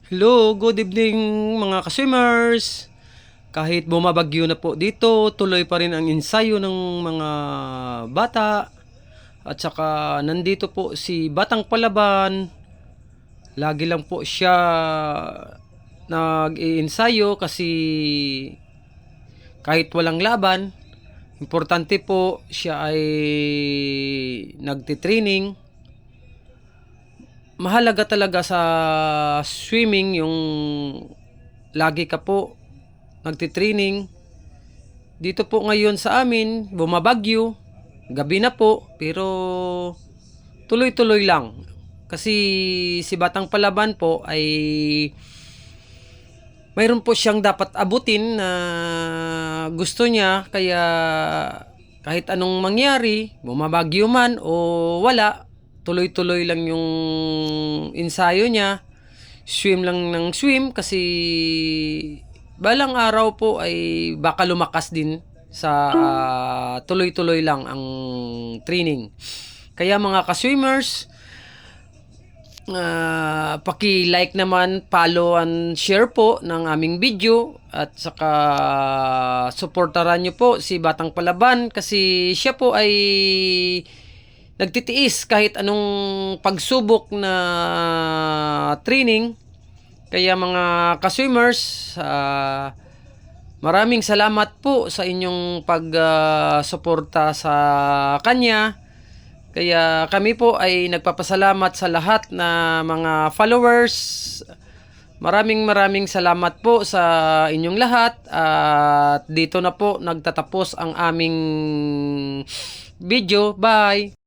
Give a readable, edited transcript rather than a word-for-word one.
Hello, good evening mga ka-swimmers. Kahit bumabagyo na po dito, tuloy pa rin ang ensayo ng mga bata. At saka nandito po si Batang Palaban. Lagi lang po siya nag-iensayo kasi kahit walang laban, importante po siya ay nagtitraining. Mahalaga talaga sa swimming yung lagi ka po nagtitraining. Dito po ngayon sa amin, bumabagyo, gabi na po, pero tuloy-tuloy lang. Kasi si Batang Palaban po ay mayroon po siyang dapat abutin na gusto niya, kaya kahit anong mangyari, bumabagyo man o wala, tuloy-tuloy lang yung ensayo niya. Swim lang ng swim kasi balang araw po ay baka lumakas din sa tuloy-tuloy lang ang training. Kaya mga ka-swimmers, paki-like naman, follow and share po ng aming video at saka suportaran nyo po si Batang Palaban kasi siya po ay nagtitiis kahit anong pagsubok na training. Kaya mga ka-swimmers, maraming salamat po sa inyong pag-suporta sa kanya. Kaya kami po ay nagpapasalamat sa lahat na mga followers. Maraming salamat po sa inyong lahat. At dito na po nagtatapos ang aming video. Bye!